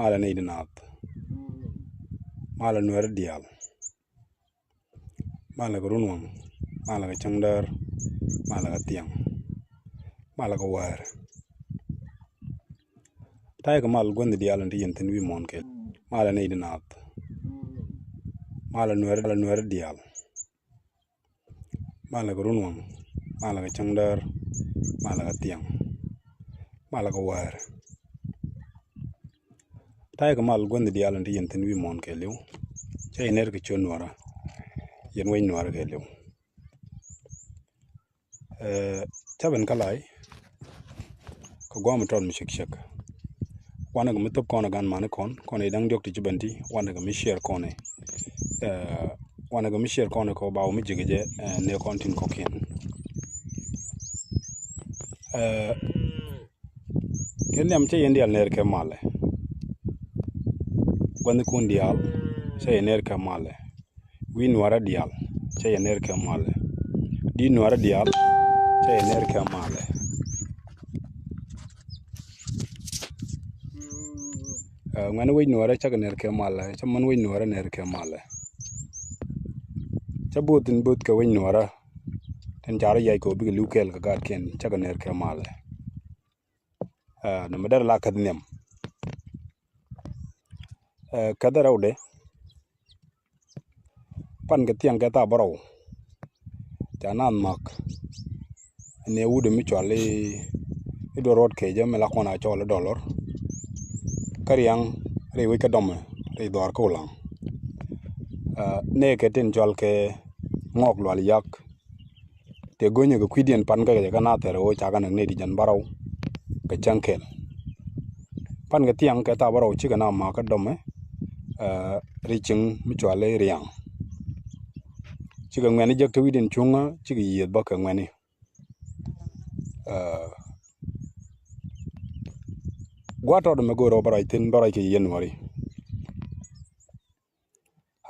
mala ne idinat mala nuer dial mala grunwang mala ga changdar mala ga tiang mala ga war tay ga mal gonde dial ndi yenten wi mon ke mala ne idinat mala nuer dial mala grunwang mala ga changdar mala ga tiang mala ga war tay ga mal gonde dial ndi yenten wi mon ke lew chay ner ke chonwara yen way noir ke lew taban kalai ko gom ton mi shik wana ga mitop kona gan mane kon idang diok ti jibanti wana ga mi share kone wana ga mi share kone ko bawo mi jigeje ne kontin kokin kelyam che yendi al ner ke male gonde kun dial che ner ke male wi noira dial che ner ke male di noira dial che ner ke male ngana wey noira cha ner ke male cha man wey noira ner ke male cha botin bot ka wey noira ten jara yai ko bi lukel ka gad ken cha ner ke male na madar la kadnem kadara ude pan ga tiang ga ta baro janan mak ne wude mi chwale do rod ke jam la kona chole dollar karyang re we ka dom re dor ko lang ne ke tin chol ke ngok lwal yak te gonye ga kwidien pan ga na tere o chaga ne di jan baro ka chankel pan ga tiang ka ta baro chi ga na ma ka dome reaching mi chwale riang chiga ngani jak to widin chunga chiga yed baka ngani gwato do megoro barai tin barai ke yen wari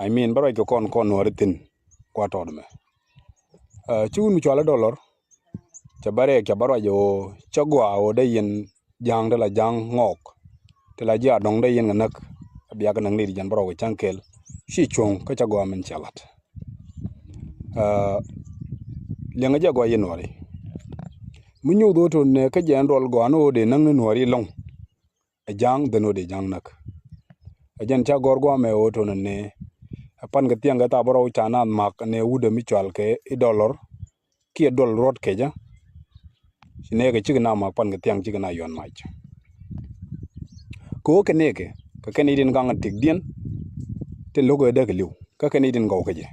I mean barai ko kon wari tin gwato do me chigun mi chala dollar cha bare ke barai yo chagwa o de yen jang de la jang ngok te la ja dong de yen nganak biya ga nang ni jan baro chankel shi chung ka chagwa men chalat lenga jago yen wari munyu do to ne ka jan rol go ano de nang no wari long a jang de no de jang nak a jan cha gor go me o to ne pan ga tianga ta baro chana mak ne wude mi chwal ke i dollar ki dol rot ke ja sine ga chigna mak pan ga tiang chigna yon mach ko ke ne ke ka ken idin gang tik dien te logo de ke liu ka ken idin go ke je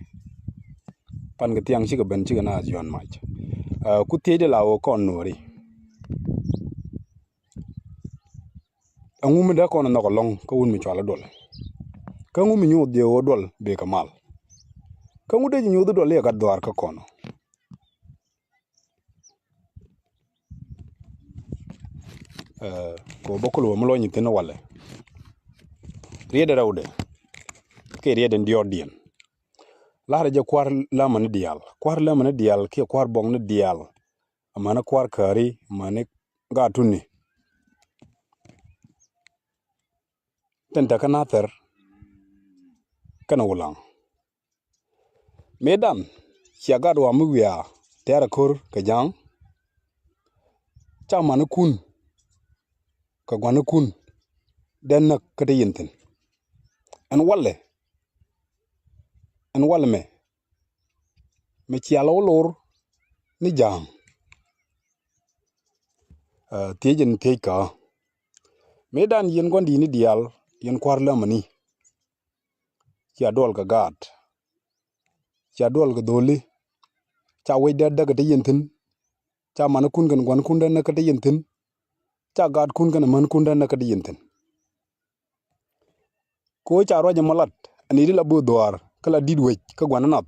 pan ga tiang chiga ben chiga na yon mach ku tede la o kon nori angum da kon na ko long ko won mi chala dol ka ngum nyu de o dol be kamal ka ngude nyu dol ya ga dwar ka kono ko bokolo mo lo nyi teno wale riede rawde ke riede ndiodien lahara je kwar lamane dial ke kwar bong ne dial amana kwar kari mane ga tunni tenta kana ter kana wulang medan siagad wa muya tera kor ka jang cha mane kun ka gwana kun den nak kete yinten an walle me chialo lor ni jang tejen teka medan yen gondi ni dial yen kwar lamani ya dol ga gad ya dol ga doli cha we daga de yinten cha man kun gan gwan kun dan ka de yinten cha gad kun gan man kun dan ka de yinten ko cha roje malat ani la bu dwar kala didwe ka gwan nap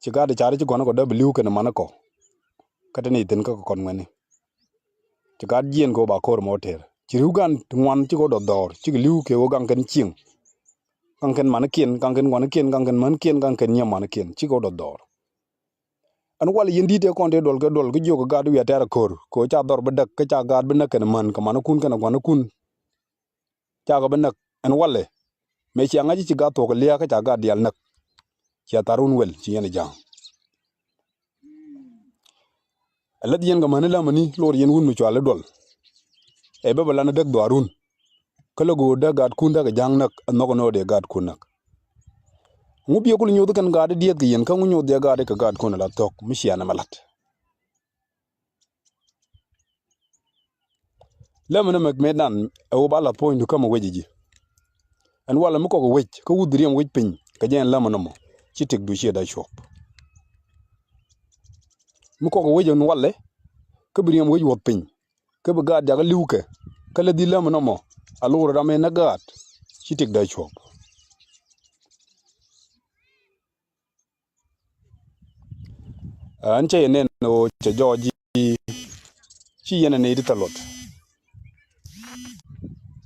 ci gade chari ci gwan ko w kana manako kata ni tin ka kon ngani ci gad jien go ba kor moter ci rugan ngwan ci go do dor ci liu ke o gang kan ching gang kan manakien gang kan gwan kien gang kan man kien gang kan nyam manakien ci go do dor an wal yendi te kon te dol ga jogo gad wi atera kor ko cha dor bedak ka cha gad be nakan man ka manakun kana gwan kun cha ga banak an walle me chi anga chi ga to ko liya ka cha ga dial nak cha tarun wel chi yana jang alad yen ga manila mani lor yen wun mi chwala dol e be bala na dak do arun kala go da gad kun da ga jang nak no no de gad kun nak ngubi ko nyodo kan gad diet ga yen kan nyodo de gad ka gad kun la tok mi shiana malat lemana mek medan e bala point kama wejiji an wala mu ko wej ko wudriem wej pin ka jen lemana mo chitik du she da shop mu ko wej on walle ko briem wej wot pin ko be gad daga liwke kala di lemana mo alura da me na gad chitik da shop an che ne no che joji chi yana ne di talot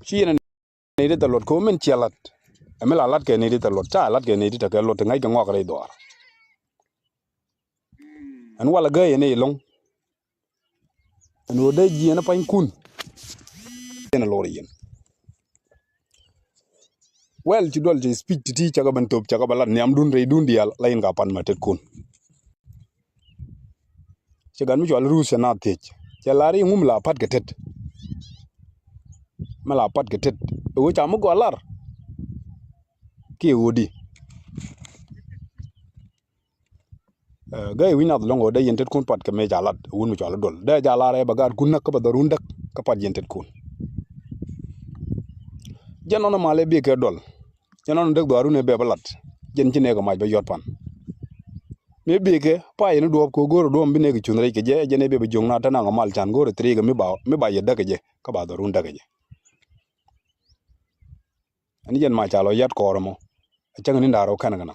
chi yana ne di talot ko men chialat amela lat ke ne di talot ta lat ke ne di ta ke lot ngai ka ngok re dor an wala ga yene long no de ji na pan kun na lori yen well ci dol ci speech ti ci ga ban top ci ga balat ni am dun re dun dial lain ga pan matet kun ci gan mi wal ru se na te ci lari ngum la pat ga tet mala pat ga tet wo ca mu go lar ki wodi gay wi na longo de yentet kun pat ka me jalat wun mi wal dol de jalare bagar kun nak ba darun dak ka pat yentet kun janono male bi ke dol janono dek do arune be balat jen ci ne ga maj ba yot pan me bi ke pa yen do ko goro do mbi ne ga chunre ke je jene be jong na tana mal chan goro tri ga mi ba yedda ke je ka ba darun dak je ani jen ma chalo yat ko mo chang ni ndaro kan ga na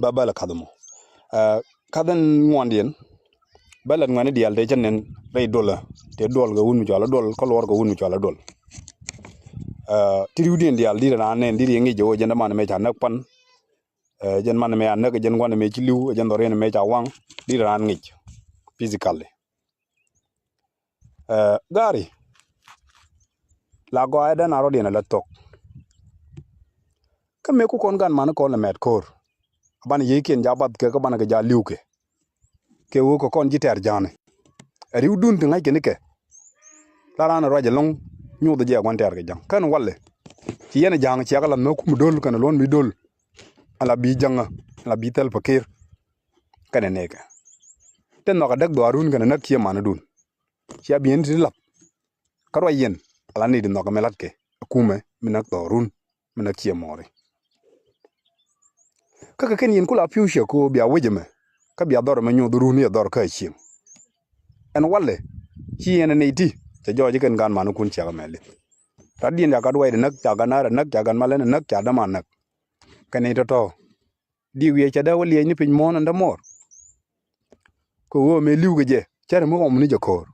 ba bala kadamo kadan ngondien balat ngani dial de jenen ray dola te dol ga wun mi jala dol ko lor ga wun mi jala dol tiriudien dial dira na nen diri ngi jo jenda man me cha nak pan jen man me anak jen ngwan me ci liw jen dore me cha wang dira na ngi physically gari la go ada na ro dina la tok kame ku kon gan man ko la met kor ban yiken jabat ke ka ban ga ja liw ke wo ko kon jiter jane riu dun ngai ke nike la ran ro ja long nyu de ja gon ter ga jang kan walle ci yene jang ci ala no kum dol kan lon mi dol ala bi janga ala bi tel fakir kan ne ka ten no ga dak do arun kan nak ci man dun ci abi en lap karo yen ala ni de no ga melat ke kume minak do arun minak ci more kaka ken yen kula piusha ko bia wejeme ka bia dor ma nyu duru ni dor ka chim en walle chi yen ne ti te joji ken gan manu kun cha mele radien ya ka dwai nak cha ga na nak cha gan malen nak cha da man nak kane to di wi cha da wali ni pin mon nda mor ko wo me liu ge chere mo om ni jakor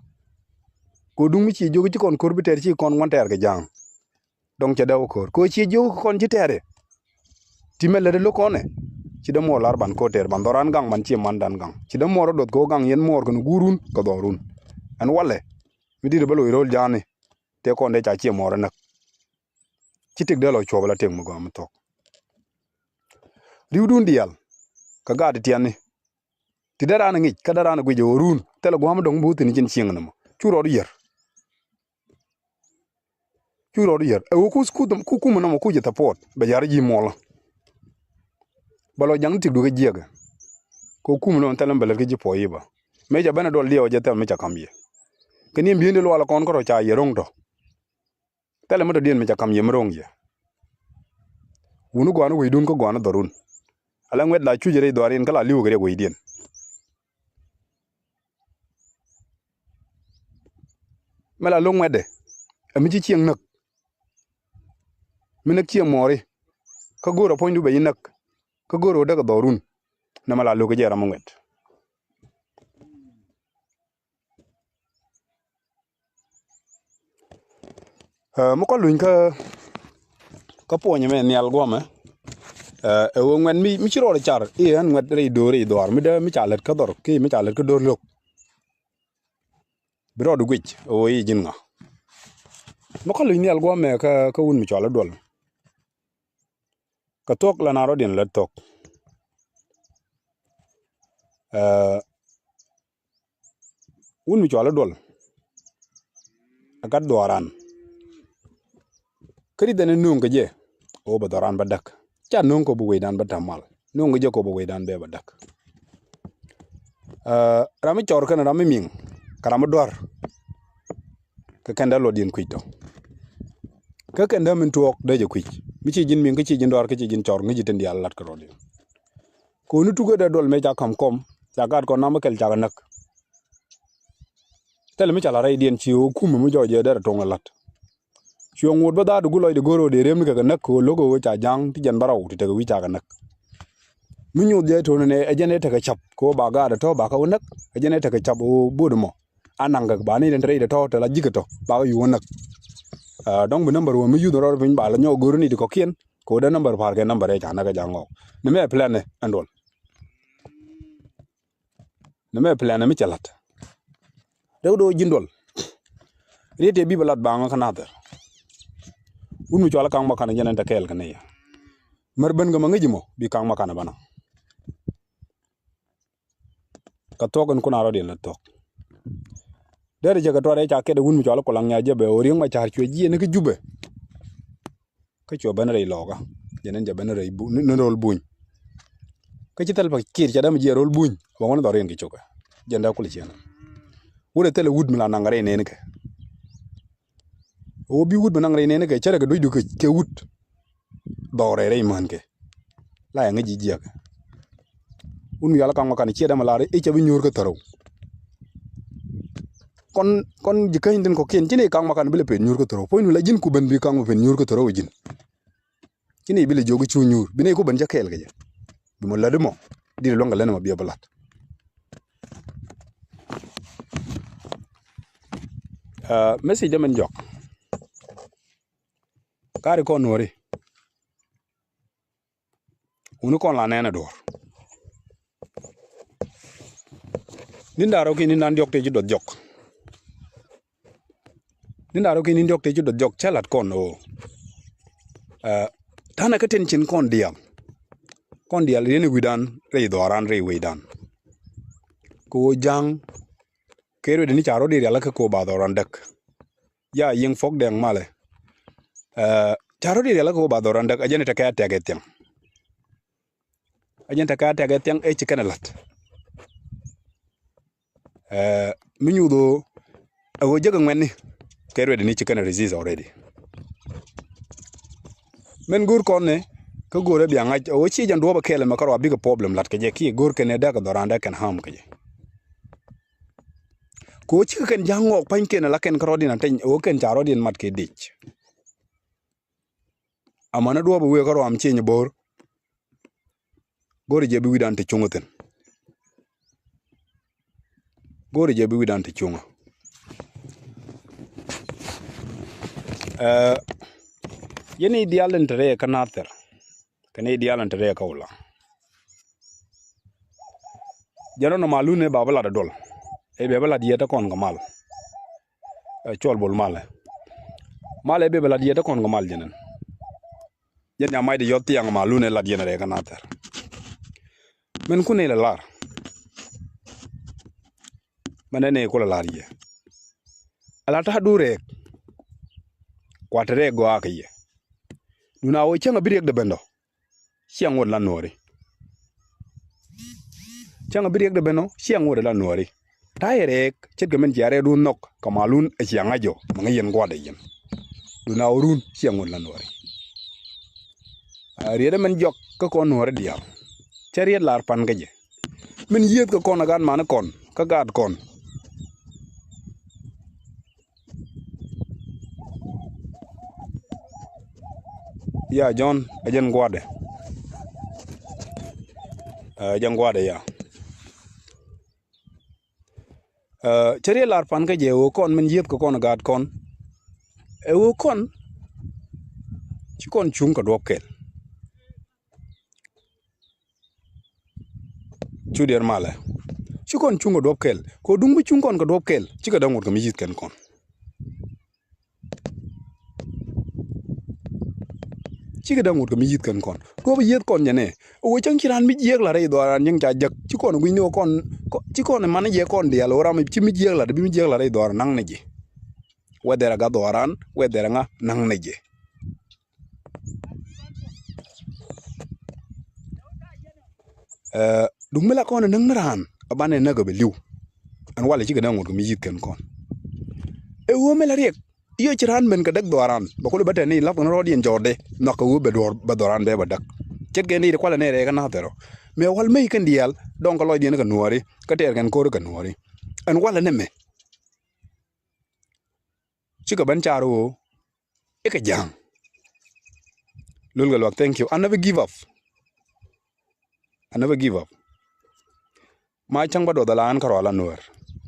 ko dung chi jogi chi kon kor biter chi kon wan ter ge jang dong cha da ko chi jogi kon chi tere timele de lo kone ci da mo lar ban ko ter ban doran gang man ci man dan gang ci da mo dot ko gang yen mor kan gurun ko dorun an walle mi di balo rol jani te ko nde cha ci mo nak ci tek de lo chobala tek mo go am tok riudun dial ka ga de tiani ti da ran ngi ka da ran gwe jorun te lo go am dong bu tin cin chieng na mo churo yer e wo ku ku mo na mo ku je tapot be yar ji mo la balo jang ti duga jega ko kum no talam bele ke jipo yiba me ja bana dol liyo jetel me chakamye keni mbinde lo ala kon ko cha yerong do tele mo do dien me chakamye mrong ye unu go anu widun ko go anu dorun ala ngwet la chujere dorin kala liwo gere go idien mala lo ngwede ami ci chieng nak minak chieng mori ka goro poindu be yinak ka goro daga dorun na mala lo ke jera mo ngwet mo ko luin ka ponye me nyal gome e wo ngwen mi chiro char e an ngwet re dor mi da mi chalet ka dor ki mi chalet ka dor lok bro du gwich o yi jinga no ko ni algo me ka un mi chola dol ka tok la na rodin la tok un mi chola dol agat doran kri dene nung je o ba doran badak cha nung ko bu wedan batamal nung je ko bu wedan be badak rami chor kana rami ming karam dor ka kanda lo din kuito ka kanda min tuok de je kuich mi ci jin ming ci jin dor ka ci jin chor ngi jiten di allat ko rodin ko nu tugo da dol me ja kam kom ja gad ko nam kel ja nak tel mi chala ray dien ci o kum mu joje da to ngalat ci ngod ba da du loy de goro de rem ka nak ko logo wo cha jang ti jan baraw ti te wi cha nak mi nyu de to ne ajene ta ka chap ko ba ga da to ba ka nak ajene ta ka chap o bodumo ananga ba ni den re de to la jikato ba yu nak dong bu number wo mi yu do ro bin ba la nyo goro ni ko kien ko da number par ke number e cha na ga jango ne me plan ne andol ne me plan mi chalat rew do jindol rete bi balat ba nga kanata unu chola kang makana jenen ta kel kana ya marban ga mangi mo bi kang makana bana ka togon kuna ro den la tok dere je ga tore cha ke de unu chola ko lang nya je be ori ma char chwe ji ne ke jube ka cho bana re loga jenen je bana re bu ne rol buñ ka ci tel ba kir cha dam je rol buñ wa ngona do ren ki choka jenda ko li chena wure tele wud mi la nangare ne ne ke o bi wud nangare ne ne ke chere ga doy du ke wud dore re man ke la nga ji jiya un yala kan makani ci dama la re e ci bi ñur ko taraw kon jikañ den ko ken ci ne kan makan bi le pe ñur ko taraw poy nu la jin ku ben bi kan mo fen ñur ko taraw jin ci ne bi le jogu ci ñur bi ne ko ben jakel ga je bi mo la de mo di lo nga len ma bi balat message de men jok kari ko nori unu kon la nena dor nindaro ki nindan jok te ji dot jok nindaro ki nin jok te ji dot jok chalat kon o tana ka ten chin kon dial rene widan re doran re widan ko jang kero de ni charo de la ko ba doran dak ya ying fok deng male charo de la ko ba doran dak ajene ta ka ta geteng e ci kanalat mi nyudo ago jaga ngwenni kero de ni ci kana resist already men gur konne ka gore bi anga o ci jan do ba kele makaro big problem lat ke je ki gur ke ne da ka doran dak kan ham ke je ko ci ken jango pan ken la ken karo din tan o ken charo din mat ke dich amana do ba we karo am ci bor gori je bi widan te chungoten gori je bi widan te chungo yeni dialen tere kanater kane dialen tere kawla jano no malune babala da dol e be bala dieta kon gamal chol bol male be bala dieta kon gamal jenen yen ya mai de yotti yang malune la diena re kanater men kune la lar manene ko la lar ye ala ta dure kwatre go akaye duna wo changa birek de bendo siang won la nori changa birek de beno siang won la nori tayerek chet gamen jare du nok kamalun e sianga jo manga yen gwade yen duna orun siang won la nori riede men jok ko ko nori dial chariet lar pan gaje men yet ko kon gan man kon ka gad kon ya John ajen gwade ya chariet lar pan gaje o kon men yet ko kon gad kon e o kon ci kon chung ka dokel chudier male chi kon chungo dop kel ko dung bi chung kon ko dop kel chi ka dang ko mi yit ken kon chi ka dang ko mi yit ken kon do bi yet kon ne o chang kiran mi yek la re do ran yang ja jak chi kon wi no kon chi kon man ye kon dia lo ram chi mi yek la bi mi yek la re do nang ne ji wedera ga do ran wedera nga nang ne ji dung mela kon nang ran abane na go be liu an wala ci ga nangul ko mi yit ken kon e wo mela rek iyo ci ran men ga dak doran ba ko bata ni laf no rodien jorde no ko be dor ba doran be ba dak cet ge ni de kwala ne re ga na tero me wal me kan dial donc lo dien ga nuori ka ter gan ko ga nuori an wala ne me ci ga ban charo e ka jang lul ga lok thank you I never give up ma chang ba do dalan karo la nuor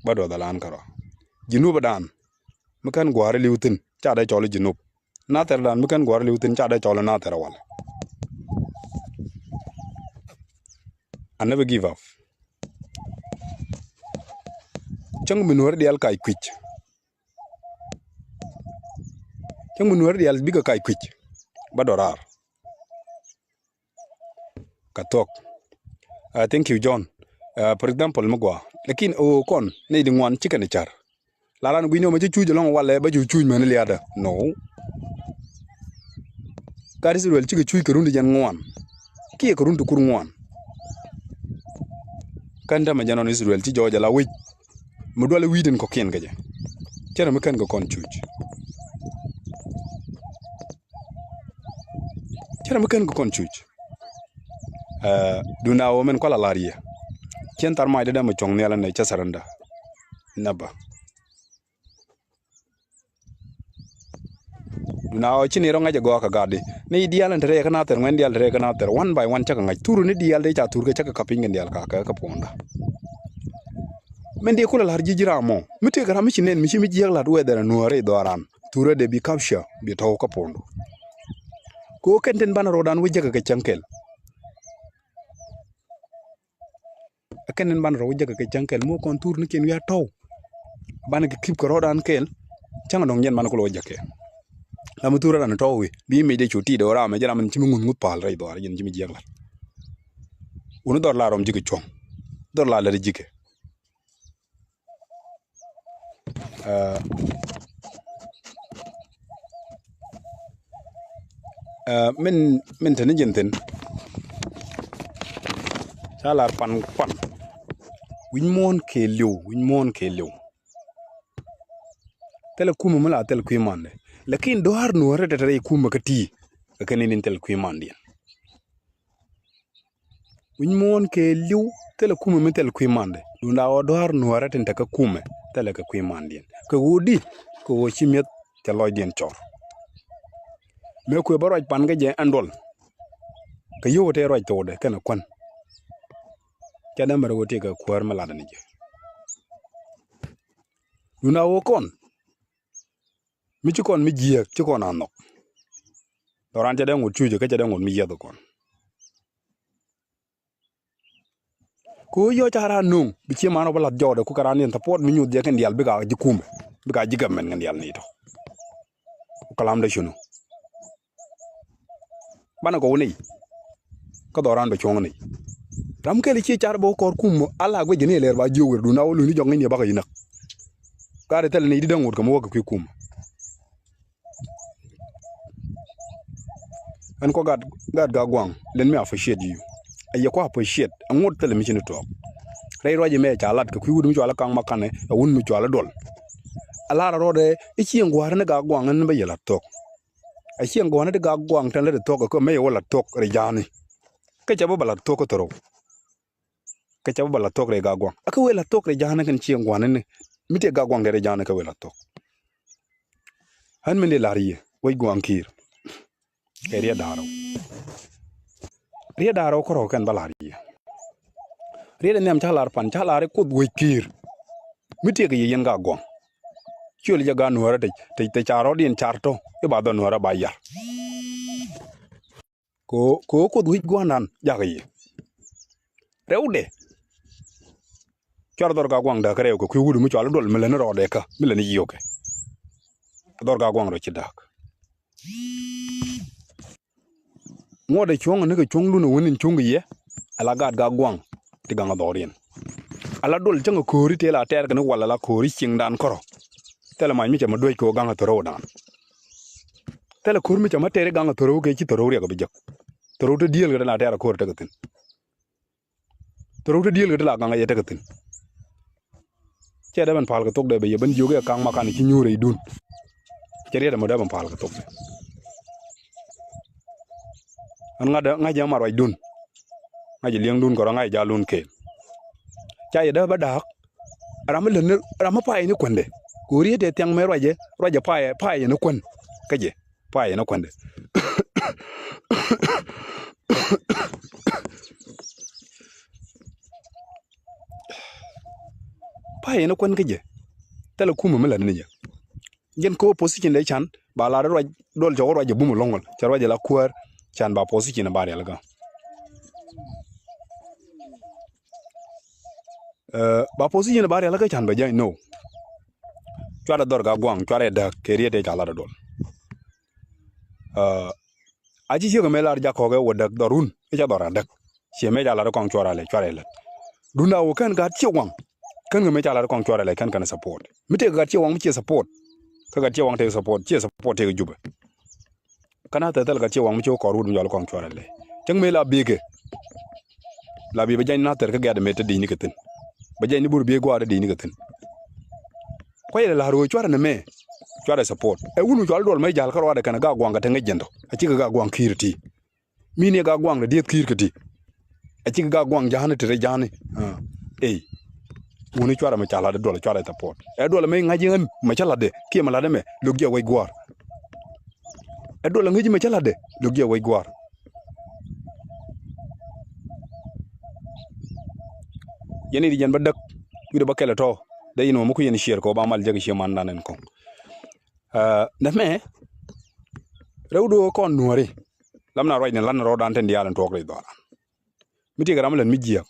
ba do dalan karo jinuba dan mekan gware liutin cha da cholo jinub na ter dan mekan gware liutin cha da cholo na ter wala I never give up chang minuor dial kai kwich chang minuor dial biga kai kwich ba dorar katok thank you John for example magwa lakin o kon ne di ngwan chicken char lalan guino ma chu long wala ba chu man liada no kari sirwel chike chu kerundi jan ngwan ki kerundu kur ngwan kanda ma janon Israel ti joja la wi mu dole widen ko ken gaje cere mu kan go kon chuj cere mu kan go kon chuj duna o men ko la lariya ken tar ma da mu chong ne la ne ca saranda naba duna o chini ronga je go ka gadi ni dial entre kana ter ngwen dial re kana ter one by one chaka ngai turu ni dial de cha tur ke chaka kaping dial ka ponda men de kula har jijira mo mite gara mi chinen mi chimi jiyag la do edera nuare doran ture de bi kapsha bi taw ka pondo ko kenten bana rodan wujaga ke chankel akenen ban ro wujaga ke chankel mo kon tur ni ken ya taw bana ke kip ko rodan kel changa dong yen man ko lo jake la mu tura na taw wi bi mi de chuti do ra me jara man chimi ngun ngut pal ray do yen chimi jiyag la unu dor la rom jige chong dor la jige min tani jintin salar pan win mon ke lew tele kuma mala tel kuimande lakin do har no rete tare kuma kati kanin tel kuimande win mon ke lew tele kuma min tel kuimande dunda o do har no rete ta ka kuma tele ka kuimande ko wodi ko wo chimiet te loydien chor me ko baroj pan ga je andol ka yo te roj to de kana kwan kada mar wote ka kwar malada ni je duna wo kon mi ci kon mi jiye ci kon anok doran te de ngut chuje ka te de ngut mi yedo kon ko yo tara nung bi ci mano bala jode ku karani ta pot mi nyud je kan dial bi ga jikume bi ga jigam men ngan dial ni to kalam da shunu bana ko woni ko doran be chong ni ram ke li ci char bo kor kum ala go jene ler ba jower du nawo lu ni jongi ni ba ka yinak kare tel ni di dangut ko mo wak ku kum an ko gad ga gwang len me appreciate you ay ko appreciate ngot tel mi ci ni to ray roje me cha lat ko ku wudu mi wala kang makane wun mi wala dol ala rode e ci ngwar na ga gwang an ba yela tok a ci ngwana de ga gwang tan le tok ko me wala tok re jani ka ca bala tok toro ka ca bala tok re ga gwang aka wela tok re jani kan ci ngwana ne mite ga gwang re jani ka wela tok han mende lariye way gwang kir e riya daro ko kan balariye riya nem chalar pan chalare ko way kir mite ga yen ga gwang chul ja ga nuara te charo din charto e ba do nuara ba ya ko duit gwanan ja ga yi rewde char dor ga gwang da kare ko ku wudu mi chwal dol mi len ro de ka mi len yi yoke dor ga gwang ro ci dak ngode chong ne ga chong lu no wonin chong ye ala gad ga gwang ti ga ngadorin ala dol changa kori te la ter ga wala la kori ching dan koro tele ma mi chama doy ko ga ngatoro dan tele kor mi chama tere ga ngatoro ke ci toro re ga bijak toro te diel ga la ter ko te ga tin toro te diel ga la ga ye te ga tin che da ban pal ga tok de be ban joge kang makan ci nyure dun che re da mo da ban pal ga tok an nga jamar way dun nga liang dun ko nga ja lun ke cha ye da ba dak ram le ram pa ni kwende ko ri te tyang me roje pa ye no kwen kaje pa ye no kwende pa ye no kwen kaje tele kuma mala ni je gen ko position de chan ba la ro dol jo roje bu mu longol cha roje la kuar chan ba position ba real ga ba position ba real ga chan ba jay no chwara dor ga gwang chwara da keriete chala dol aji chigo melar ja koge wodak dorun e ja dora dak che me jala kong chwara le dunda wo kan ga chiwang kan ga me jala kong chwara le kan support mite ga chiwang mi che support ka ga chiwang te support che support te juba kana ta dal ga chiwang mi che ko ru jala kong chwara le jang me la bege la bi ba jani na ter ka ga de mete di ni katin ba jani bur be gwa de di ni katin ko yele la ro chwara ne me chwara support e wunu jwal dol may jal karwa de kana ga gwanga te ngejendo a ci ga gwang kirti mini ga gwang de diet kirkati a ci ga gwang jahane te jahane wunu chwara ma chala de dol chwara support e dol may ngaji ngam ma chala de ki ma la de me lugya way gwar e dol ngaji ma chala de lugya way gwar yeni di jan ba dak wi de ba kele to de yino mu ko yeni share ko ba mal jagi shi man nanen ko na me rewdo kon nuore lamna roy ne lan ro dan ten dialan tok lay doran miti garam len mi jiya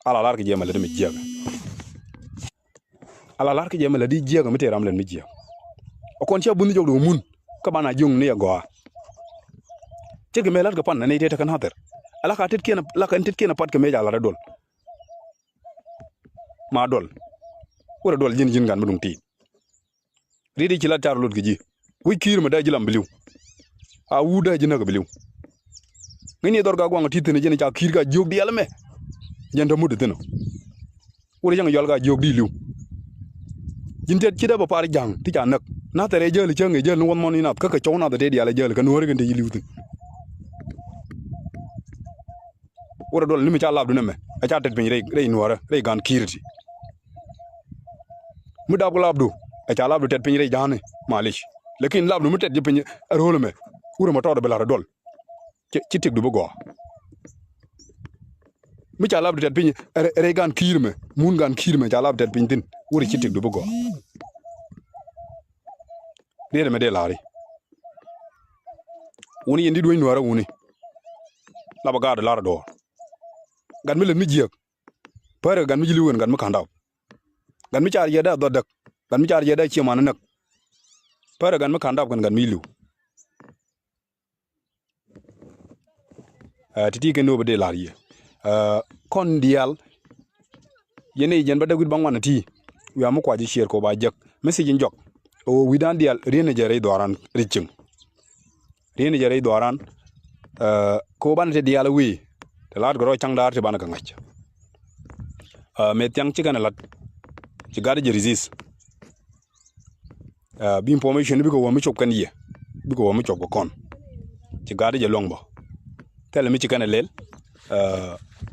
ala lar ke jema le mi jiya ala lar ke jema le di jiya miti ram len mi jiya o kon cha bunni jogdo mun ka bana jung ne go ci ke melat ga pan ne te kan hater ala ka tit kena la kan tit kena pat ke me jala dol ma dol wala dol jin gan mudum ti ridi ci la tar lut gi wi kir ma da jilam biliw a wuda jina ga biliw ngini dor ga gwang titene jina ja kir ga jog di yalla me jenda mudu teno wala jang yol ga jog di liw jinte ci da ba par jang ti ja nak na tere jël ci nga jël won mon ni nat ka ka ciowna da de yalla jël ka no regante yi liw tin wala dol limi ci Allah du ne me a ca tet bi rey noora rey gan kirti mu da ko labdu a ca labdu tet bi rey jahane malish lekin labdu mu tet je bi role me wura ma tawda belara dol ci tek du go mi ca labdu tet bi rey gan kirme mun gan kirme ca labdu tet bi tin wura ci tek du go de me de laari woni yendi do noora woni laba ga da lara do gan mi len mi jiek pare gan mi jili won gan mi kandaw gan mi caar yeda do dak gan mi caar yeda ci man nak pare gan mi kandaw gan mi liw titi ke no be de laari kon dial yene jen ba dagud bangwana ti wi am ko aji share ko ba jek message njok o wi dan dial rene jere doran riching rene jere doran ko ban te dial wi te lat goro chang dar te ban ka ngach me tiang ci gana lat ci gade je resist bi information bi ko wo mi chop kan ye bi ko wo mi chop ko kon ci gade je longbo tele mi ci kana lel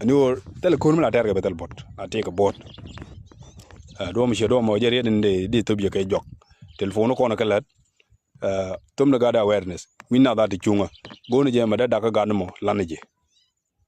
ni wo tele ko la terga betel bot ate ko bot do mi do mo je reden de to bi kay jok telephone ko na kala tum na gada awareness winna da ti chunga gonu je ma da ka ganu mo lanaje